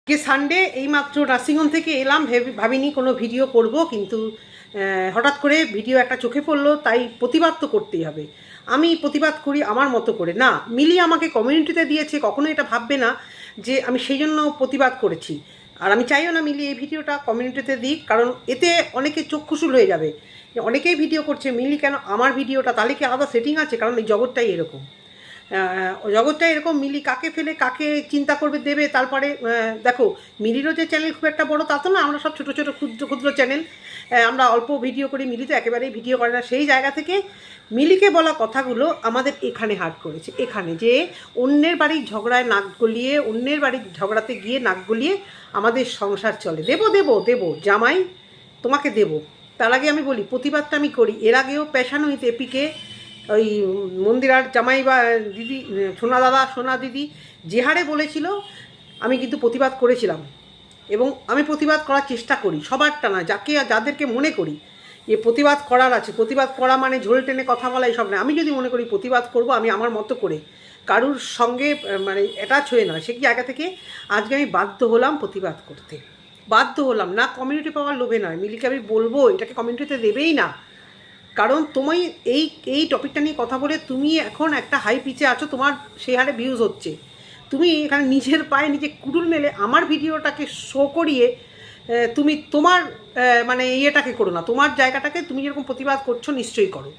যে সানডে এইমাত্র নার্সিংহোম থেকে এলাম, ভাবিনি কোনো ভিডিও করব, কিন্তু হঠাৎ করে ভিডিও একটা চোখে পড়লো, তাই প্রতিবাদ তো করতেই হবে। আমি প্রতিবাদ করি আমার মতো করে। না, মিলি আমাকে কমিউনিটিতে দিয়েছে, কখনো এটা ভাববে না যে আমি সেই জন্য প্রতিবাদ করেছি। আর আমি চাইও না মিলি এই ভিডিওটা কমিউনিটিতে দিক, কারণ এতে অনেকে চক্ষুশূল হয়ে যাবে। অনেকেই ভিডিও করছে, মিলি কেন আমার ভিডিওটা, তাহলে কি আলাদা সেটিং আছে? কারণ এই জগৎটাই এরকম, জগৎটা এরকম। মিলি কাকে ফেলে কাকে চিন্তা করবে দেবে। তারপরে দেখো, মিলিরও যে চ্যানেল খুব একটা বড় তা তো না, আমরা সব ছোটো ছোটো ক্ষুদ্র ক্ষুদ্র চ্যানেল, আমরা অল্প ভিডিও করি, মিলি তো একেবারেই ভিডিও করে না। সেই জায়গা থেকে মিলিকে বলা কথাগুলো আমাদের এখানে হার্ট করেছে, এখানে যে অন্যের বাড়ির ঝগড়ায় নাক গলিয়ে, অন্যের বাড়ির ঝগড়াতে গিয়ে নাক গলিয়ে আমাদের সংসার চলে। দেবো দেবো দেবো জামাই, তোমাকে দেবো। তার আগে আমি বলি, প্রতিবাদটা আমি করি। এর আগেও পেশানুইতে এপিকে ওই মন্দিরার জামাই বা দিদি, সোনা দাদা সোনা দিদি যে হারে বলেছিল, আমি কিন্তু প্রতিবাদ করেছিলাম। এবং আমি প্রতিবাদ করার চেষ্টা করি, সবারটা না, যাদেরকে মনে করি এ প্রতিবাদ করার আছে। প্রতিবাদ করা মানে ঝোল টেনে কথা বলা এইসব না। আমি যদি মনে করি প্রতিবাদ করব, আমি আমার মতো করে, কারুর সঙ্গে মানে অ্যাটাচ হয়ে নয়, সে কি জায়গা থেকে আজকে আমি বাধ্য হলাম প্রতিবাদ করতে। বাধ্য হলাম না, কমিউনিটি পাওয়ার লোভে নয়। মিলিকে আমি বলবো এটাকে কমিউনিটিতে দেবেই না, কারণ তুমি এই এই টপিকটা নিয়ে কথা বলে তুমি এখন একটা হাই পিচে আছো, তোমার সেই হারে ভিউজ হচ্ছে। তুমি এখানে নিজের পায়ে নিজে কুড়ুল মেলে আমার ভিডিওটাকে শো করিয়ে তুমি তোমার মানে ইয়েটাকে করো না, তোমার জায়গাটাকে তুমি যেরকম প্রতিবাদ করছো নিশ্চয়ই করো।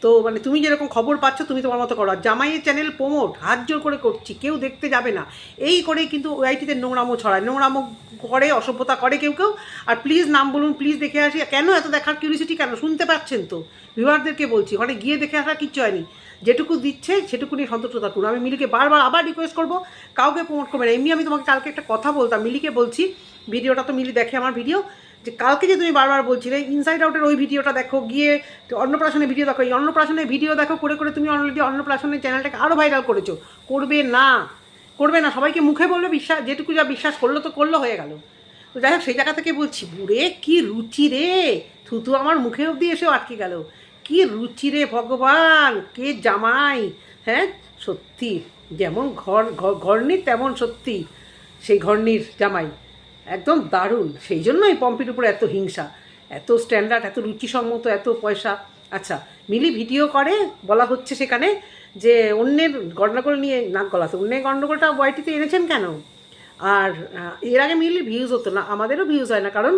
তো মানে তুমি যেরকম খবর পাচ্ছ তুমি তোমার মতো করো। আর জামাইয়ের চ্যানেল প্রমোট হাত জোর করে করছি, কেউ দেখতে যাবে না, এই করেই কিন্তু ওআইটিতে নোংরামো ছড়ায়, নোংরামো করে, অসভ্যতা করে কেউ কেউ। আর প্লিজ নাম বলুন, প্লিজ দেখে আসি। কেন এত দেখার কিউরিসিটি কেন? শুনতে পাচ্ছেন তো, ভিউয়ারদেরকে বলছি, ওখানে গিয়ে দেখে আসা কিচ্ছু হয়নি। যেটুকু দিচ্ছে সেটুকু নিয়ে সন্তুষ্ট থাকুন। আমি মিলিকে বারবার আবার রিকোয়েস্ট করবো, কাউকে প্রমোট করবে না। এমনি আমি তোমাকে কালকে একটা কথা বলতাম, মিলিকে বলছি, ভিডিওটা তো মিলি দেখে আমার ভিডিও, যে কালকে যে তুমি বারবার বলছিলে ইনসাইড আউটের ওই ভিডিওটা দেখো, গিয়ে অন্নপ্রাশনের ভিডিও দেখো, এই অন্নপ্রাশনের ভিডিও দেখো করে করে তুমি অলরেডি অন্নপ্রাশনের চ্যানেলটাকে আরও ভাইরাল করেছো। করবে না, করবে না, সবাইকে মুখে বলবে, বিশ্বাস যেটুকু যা বিশ্বাস করলো তো করলো, হয়ে গেল। তো যাই হোক, সেই জায়গা থেকে বলছি, বুড়ে কি রুচি রে, থুতু আমার মুখে অবধি এসেও আটকে গেল। কি রুচি রে ভগবান, কে জামাই! হ্যাঁ সত্যি, যেমন ঘরনির তেমন সত্যি সেই ঘরনির জামাই, একদম দারুণ। সেই জন্যই পম্পির উপরে এত হিংসা, এত স্ট্যান্ডার্ড, এত রুচিসম্মত, এত পয়সা। আচ্ছা, মিলি ভিডিও করে, বলা হচ্ছে সেখানে যে অন্যের গণ্ডগোল নিয়ে নাক গলাতে, অন্যের গণ্ডগোলটা ওয়াইটিতে এনেছেন কেন? আর এর আগে মিলি ভিউজ হতো না, আমাদেরও ভিউজ হয় না, কারণ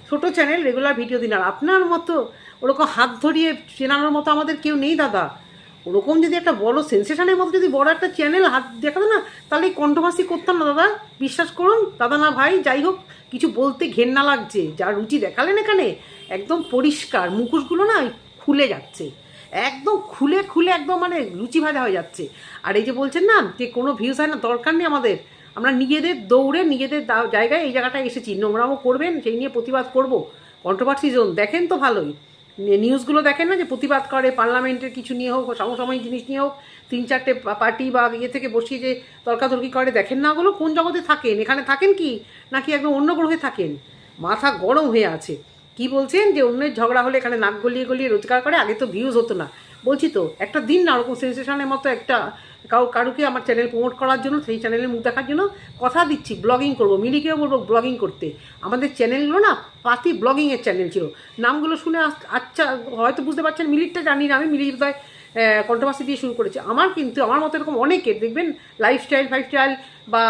ছোটো চ্যানেল, রেগুলার ভিডিও দিন। আর আপনার মতো ওরকম হাত ধরিয়ে চেনানোর মতো আমাদের কেউ নেই দাদা। ওরকম যদি একটা বড় সেন্সেশনের মতো যদি বড় একটা চ্যানেল হাত দেখাতো না, তাহলে এই কন্ট্রোভার্সি করতাম না দাদা, বিশ্বাস করুন। দাদা না ভাই, যাই হোক, কিছু বলতে ঘেন্না লাগছে। যা রুচি দেখালেন এখানে, একদম পরিষ্কার, মুখোশগুলো না খুলে যাচ্ছে, একদম খুলে খুলে একদম মানে লুচি ভাজা হয়ে যাচ্ছে। আর এই যে বলছেন না যে কোনো ভিউজ হয় না, দরকার নেই আমাদের। আমরা নিজেদের দৌড়ে নিজেদের জায়গায় এই জায়গাটায় এসেছি, নোংরামও করবেন সেই নিয়ে প্রতিবাদ করব। কন্ট্রোভার্সি জোন দেখেন তো ভালোই, নিউজগুলো দেখেন না যে প্রতিবাদ করে, পার্লামেন্টের কিছু নিয়ে হোক, সমসাময়িক জিনিস নিয়ে হোক, 3-4টে পার্টি বা ইয়ে থেকে বসিয়ে যে তর্কাতর্কি করে, দেখেন না ওগুলো? কোন জগতে থাকেন? এখানে থাকেন কি নাকি একদম অন্য গ্রহে থাকেন? মাথা গরম হয়ে আছে। কি বলছেন যে অন্যের ঝগড়া হলে এখানে নাক গলিয়ে গলিয়ে রোজগার করে? আগে তো ভিউজ হতো না। বলছি তো, একটা দিন না ওরকম সেন্সেশনের মতো একটা কারুকে আমার চ্যানেল প্রমোট করার জন্য, সেই চ্যানেলের মুখ দেখার জন্য কথা দিচ্ছি, ব্লগিং করবো, মিলিকেও বলবো ব্লগিং করতে। আমাদের চ্যানেলগুলো না পাতি ব্লগিংয়ের চ্যানেল ছিল। নামগুলো শুনে আচ্ছা হয়তো বুঝতে পারছেন, মিলিটটা জানি না আমি, মিলির বোধহয় কন্ট্রোভার্সি দিয়ে শুরু করেছে। আমার কিন্তু আমার মতো এরকম অনেকের দেখবেন লাইফস্টাইল বা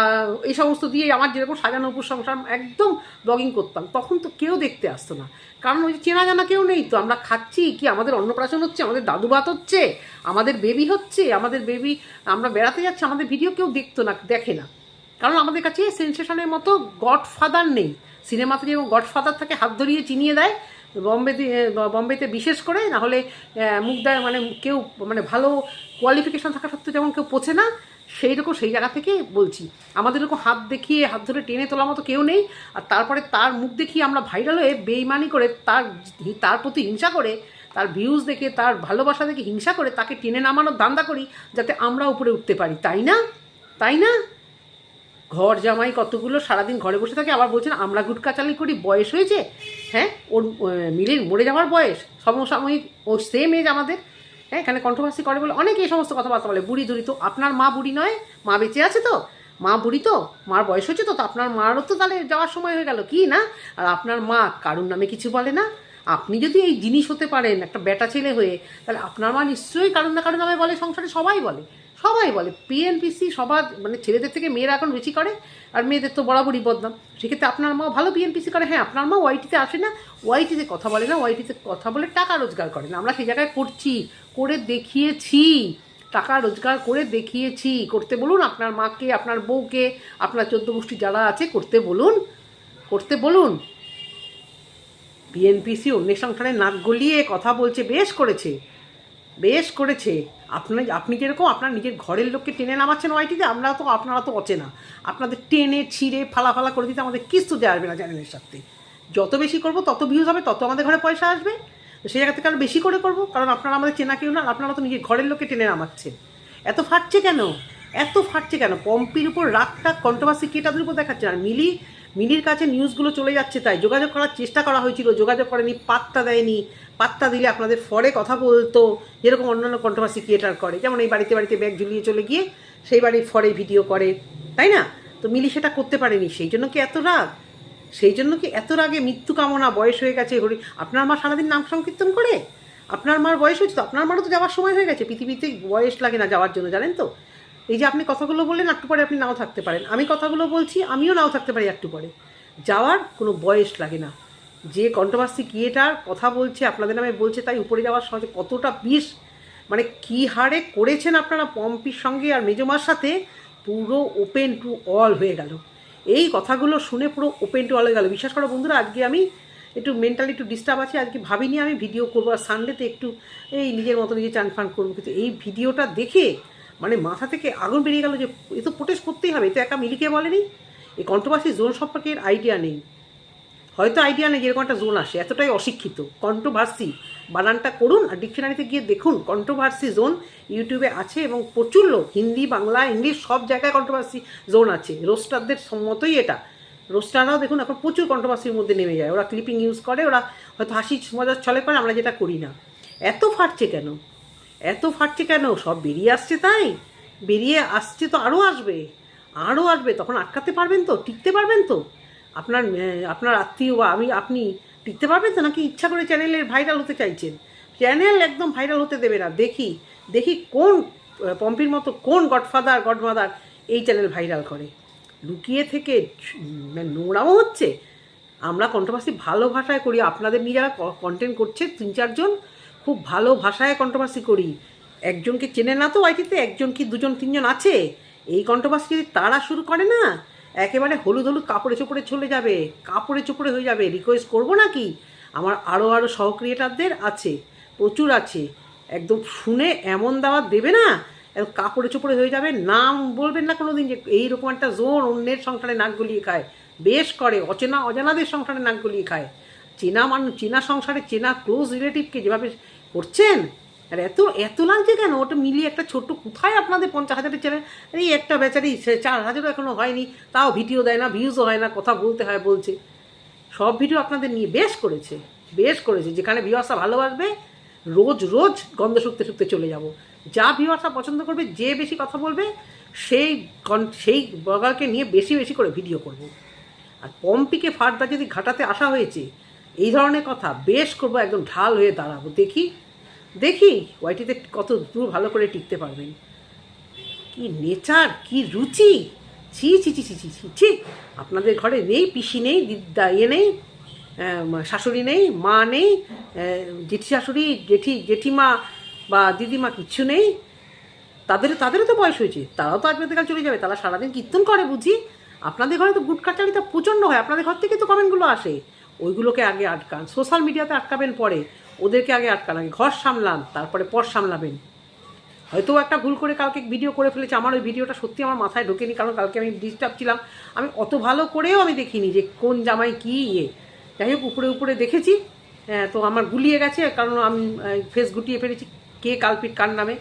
এই সমস্ত দিয়ে, আমার যেরকম সাজানো উপর সংসার একদম ব্লগিং করতাম, তখন তো কেউ দেখতে আসতো না, কারণ ওই চেনা জানা কেউ নেই তো। আমরা খাচ্ছি কি, আমাদের অন্নপ্রাশন হচ্ছে, আমাদের দাদু ভাত হচ্ছে, আমাদের বেবি হচ্ছে, আমাদের বেবি, আমরা বেড়াতে যাচ্ছি, আমাদের ভিডিও কেউ দেখতো না, দেখে না, কারণ আমাদের কাছে সেন্সেশনের মতো গডফাদার নেই। সিনেমাতে যেরকম গডফাদার থাকে, হাত ধরিয়ে চিনিয়ে দেয়, বম্বেতে বিশেষ করে, না হলে মুখ দেয়, মানে কেউ মানে ভালো কোয়ালিফিকেশান থাকা সত্ত্বেও যেমন কেউ পোছে না, সেই রকম সেই জায়গা থেকে বলছি। আমাদের এরকম হাত দেখিয়ে, হাত ধরে টেনে তোলার মতো কেউ নেই। আর তারপরে তার মুখ দেখিয়ে আমরা ভাইরাল হয়ে বেইমানি করে, তার প্রতি হিংসা করে, তার ভিউজ দেখে, তার ভালোবাসা দেখে হিংসা করে তাকে টেনে নামানোর ধান্দা করি, যাতে আমরা উপরে উঠতে পারি, তাই না? তাই না? ঘর জামাই কতগুলো সারাদিন ঘরে বসে থাকে, আবার বলছেন আমরা গুটকাচালি করি, বয়স হয়েছে। হ্যাঁ, ওর মিলির মরে যাওয়ার বয়স, সমসাময়িক ও সেম এজ আমাদের। হ্যাঁ, এখানে কন্ট্রোভার্সি করে বলে অনেকে এই সমস্ত কথাবার্তা বলে। বুড়ি ধুরি, তো আপনার মা বুড়ি নয়, মা বেঁচে আছে তো। মা বুড়ি তো, মার বয়স হচ্ছে তো, আপনার মারও তো তাহলে যাওয়ার সময় হয়ে গেল কি না? আর আপনার মা কারুর নামে কিছু বলে না। আপনি যদি এই জিনিস হতে পারেন একটা বেটা ছেলে হয়ে, তাহলে আপনার মা নিশ্চয়ই কারুর না কারুর নামে বলে, সংসারে সবাই বলে, সবাই বলে। পিএনপিসি সবার মানে ছেলেদের থেকে মেয়েরা এখন বেশি করে, আর মেয়েদের তো বরাবরই বদনাম। সেক্ষেত্রে আপনার মা ভালো পিএনপিসি করে। হ্যাঁ, আপনার মা ওয়াইটিতে আসে না, ওয়াইটিতে কথা বলে না, ওয়াইটিতে কথা বলে টাকা রোজগার করে না। আমরা সেই জায়গায় করছি, করে দেখিয়েছি, টাকা রোজগার করে দেখিয়েছি। করতে বলুন আপনার মাকে, আপনার বউকে, আপনার 14 গোষ্ঠী যারা আছে করতে বলুন, করতে বলুন। বিএনপিসি অন্যের সংসারে নাক গলিয়ে কথা বলছে, বেশ করেছে, বেশ করেছে। আপনি যেরকম আপনার নিজের ঘরের লোককে টেনে নামাচ্ছেন ওয়াইটিতে, আপনারা তো অচেনা। আপনাদের টেনে ছিঁড়ে ফালা করে দিতে আমাদের কিছু দেওয়া আসবে না চ্যানেলের সাথে। যত বেশি করব তত ভিউজ হবে, তত আমাদের ঘরে পয়সা আসবে। তো সেই জায়গা থেকে আরও বেশি করে করবো, কারণ আপনারা আমাদের চেনা কেউ না, আপনারা তো নিজের ঘরের লোককে টেনে নামাচ্ছেন। এত ফাটছে কেন, এত ফাটছে কেন? পম্পির উপর রাগটা কন্ট্রোভার্সি কে তাদের উপর দেখাচ্ছে। আর মিলির কাছে নিউজগুলো চলে যাচ্ছে, তাই যোগাযোগ করার চেষ্টা করা হয়েছিল, যোগাযোগ করেনি, পাত্তা দেয়নি। পাত্তা দিলে আপনাদের ফরে কথা বলতো, যেরকম অন্যান্য কন্ট্রোভার্সি ক্রিয়েটার করে। যেমন এই বাড়িতে ব্যাগ ঝুলিয়ে চলে গিয়ে সেই বাড়ির ফরে ভিডিও করে, তাই না? তো মিলি সেটা করতে পারেনি, সেই জন্য কি এত রাগ? সেই জন্য কি এত রাগে? মৃত্যু কামনা, বয়স হয়ে গেছে। আপনার মা সারাদিন নাম সংকীর্তন করে? আপনার মার বয়স হয়েছে তো, আপনার মারও তো যাওয়ার সময় হয়ে গেছে। পৃথিবীতে বয়স লাগে না যাওয়ার জন্য, জানেন তো? এই যে আপনি কথাগুলো বললেন, একটু পরে আপনি নাও থাকতে পারেন, আমি কথাগুলো বলছি, আমিও নাও থাকতে পারি একটু পরে। যাওয়ার কোনো বয়স লাগে না। যে কন্ট্রোভার্সি ক্রিয়েটার কথা বলছে, আপনাদের নামে বলছে, তাই উপরে যাওয়ার সহজে কতটা বিষ, মানে কী হারে করেছেন আপনারা পম্পির সঙ্গে আর মেজমার সাথে, পুরো ওপেন টু অল হয়ে গেল। এই কথাগুলো শুনে পুরো ওপেন টু অল হয়ে গেল। বিশ্বাস করো বন্ধুরা, আজকে আমি একটু মেন্টালি একটু ডিস্টার্ব আছি, আজকে ভাবিনি আমি ভিডিও করবো, আর সানডেতে একটু এই নিজের মতো নিজে চান ফান করবো। কিন্তু এই ভিডিওটা দেখে মানে মাথা থেকে আগুন বেরিয়ে গেল যে এ তো প্রোটেস্ট করতেই হবে। তো একা মিলিকে বলেনি, এই কন্ট্রোভার্সি জোন সম্পর্কে আইডিয়া নেই, হয়তো আইডিয়া নেই যেরকম একটা জোন আসে, এতটাই অশিক্ষিত। কন্ট্রোভার্সি বানানটা করুন আর ডিকশনারিতে গিয়ে দেখুন, কন্ট্রোভার্সি জোন ইউটিউবে আছে এবং প্রচুর লোক, হিন্দি, বাংলা, ইংলিশ সব জায়গায় কন্ট্রোভার্সি জোন আছে। রোস্টারদের মতোই এটা, রোস্টাররাও দেখুন এখন প্রচুর কন্ট্রোভার্সির মধ্যে নেমে যায়। ওরা ক্লিপিং ইউজ করে, ওরা হয়তো হাসি মজার ছলে করে, আমরা যেটা করি না। এত ফাটছে কেন, এত ফাটছে কেন? সব বেরিয়ে আসছে, তাই বেরিয়ে আসছে তো আরও আসবে, আরও আসবে। তখন আটকাতে পারবেন তো, টিকতে পারবেন তো? আপনার আত্মীয় বা আপনি টিকতে পারবেন তো? নাকি ইচ্ছা করে চ্যানেলের ভাইরাল হতে চাইছেন? চ্যানেল একদম ভাইরাল হতে দেবে না। দেখি কোন পম্পির মতো কোন গডমাদার এই চ্যানেল ভাইরাল করে। লুকিয়ে থেকে নোংরামও হচ্ছে। আমরা কন্ট্রোভার্সি ভালো ভাষায় করি, আপনাদের নিয়ে যারা কন্টেন্ট করছে 3-4 জন খুব ভালো ভাষায় কন্ট্রোভার্সি করি। একজনকে চেনে না তো আইটিতে, একজন কি 2-3 জন আছে। এই কন্ট্রোভার্সি যদি তারা শুরু করে না, একেবারে হলুদ কাপড়ে চোপড়ে চলে যাবে, কাপড়ে চোপড়ে হয়ে যাবে। রিকোয়েস্ট করবো নাকি, আমার আরও সহক্রিয়েটারদের আছে, প্রচুর আছে, একদম শুনে এমন দাওয়াত দেবে না, একদম কাপড়ে চোপড়ে হয়ে যাবে। নাম বলবেন না কোনো দিন যে এইরকম একটা জোন অন্যের সংসারে নাক গলিয়ে খায়, বেশ করে। অজানাদের সংসারে নাক গলিয়ে খায়। চেনা সংসারে চেনা ক্লোজ রিলেটিভকে যেভাবে করছেন, আর এত লাগছে কেন? ওটা মিলিয়ে একটা ছোট্ট, কোথায় আপনাদের 50,000-এর চ্যানেল, এই একটা বেচারি 4,000-ও এখনও হয়নি, তাও ভিডিও দেয় না, ভিউজও হয় না, কথা বলতে হয় বলছে। সব ভিডিও আপনাদের নিয়ে বেশ করেছে, বেশ করেছে। যেখানে ভিউয়ার্সরা ভালোবাসবে, রোজ গন্ধ শুকতে চলে যাব। যা ভিউয়ার্সরা পছন্দ করবে, যে বেশি কথা বলবে, সেই ব্লগারকে নিয়ে বেশি করে ভিডিও করব। আর পম্পিকে ফার্দার যদি ঘাটাতে আসা হয়েছে এই ধরনের কথা, বেশ করবো, একদম ঢাল হয়ে দাঁড়াবো। দেখি ওয়াইটিতে কত দূর ভালো করে টিকতে পারবেন। কি নেচার, কি রুচি! ছি। আপনাদের ঘরে নেই পিসি, নেই নেই, শাশুড়ি নেই, মা নেই, জেঠি শাশুড়ি, জেঠিমা বা দিদিমা, কিচ্ছু নেই। তাদেরও তো বয়স হয়েছে, তারাও তো আজকে চলে যাবে। তারা সারাদিন কীর্তন করে বুঝি? আপনাদের ঘরে তো গুটকাচারিতা প্রচণ্ড হয়, আপনাদের ঘর থেকে তো কমেন্টগুলো আসে। ওইগুলোকে আগে আটকান, সোশ্যাল মিডিয়াতে আটকাবেন পরে, ওদেরকে আগে আটকান। আগে ঘর সামলান, তারপরে পর সামলাবেন। হয়তো একটা ভুল করে কালকে ভিডিও করে ফেলেছে, আমার ওই ভিডিওটা সত্যি আমার মাথায় ঢোকেনি, কারণ কালকে আমি ডিস্টার্ব ছিলাম। আমি অত ভালো করেও আমি দেখিনি যে কোন জামাই কী যাই হোক, উপরে দেখেছি। তো আমার গুলিয়ে গেছে, কারণ আমি ফেস গুটিয়ে ফেলেছি কে কালপিট কার নামে।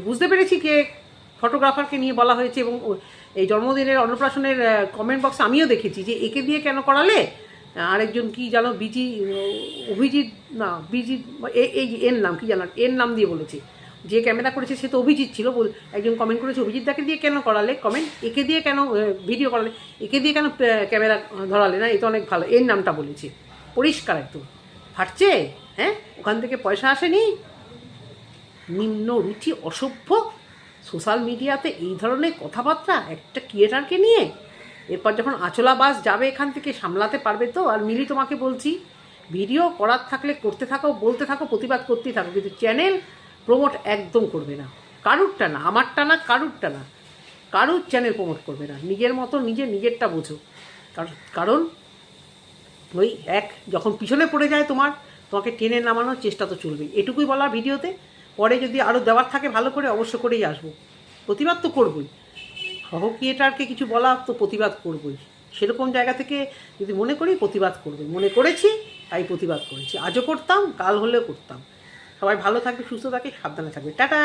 বুঝতে পেরেছি কে ফটোগ্রাফারকে নিয়ে বলা হয়েছে, এবং এই জন্মদিনের অন্নপ্রাশনের কমেন্ট বক্স আমিও দেখেছি যে একে দিয়ে কেন করালে। আরেকজন কি জানো, অভিজিৎ না বিজিৎ, এই এর নাম কি জানো, এর নাম দিয়ে বলেছে। যে ক্যামেরা করেছে সে তো অভিজিৎ ছিল, একজন কমেন্ট করেছে অভিজিৎ দাকে দিয়ে কেন করালে কমেন্ট, একে দিয়ে কেন ভিডিও করালে, একে দিয়ে কেন ক্যামেরা ধরালে না, এ তো অনেক ভালো, এর নামটা বলেছে পরিষ্কার একদম। ফাটছে, হ্যাঁ, ওখান থেকে পয়সা আসেনি। নিম্ন রুচি, অসভ্য, সোশ্যাল মিডিয়াতে এই ধরনের কথাবার্তা একটা ক্রিয়েটারকে নিয়ে। এরপর যখন আঁচলা বাস যাবে এখান থেকে সামলাতে পারবে তো। আর মিলি, তোমাকে বলছি, ভিডিও করার থাকলে করতে থাকো, বলতে থাকো, প্রতিবাদ করতেই থাকো, কিন্তু চ্যানেল প্রমোট একদম করবে না, কারুরটা না, আমারটা না, কারুরটা না, কারুর চ্যানেল প্রমোট করবে না। নিজের মতো নিজেরটা বোঝো। কারণ ওই যখন পিছনে পড়ে যায় তোমাকে টেনে নামানোর চেষ্টা তো চলবেই। এটুকুই বলা ভিডিওতে। পরে যদি আরও দেওয়ার থাকে ভালো করে অবশ্য করেই আসবো, প্রতিবাদ তো করবই। সহ ক্রিয়েটারকে কিছু বলা তো প্রতিবাদ করবই, সেরকম জায়গা থেকে যদি মনে করি প্রতিবাদ করবে, মনে করেছি তাই প্রতিবাদ করেছি। আজও করতাম, কাল হলেও করতাম। সবাই ভালো থাকবে, সুস্থ থাকে, সাবধানে থাকবে, টাটা।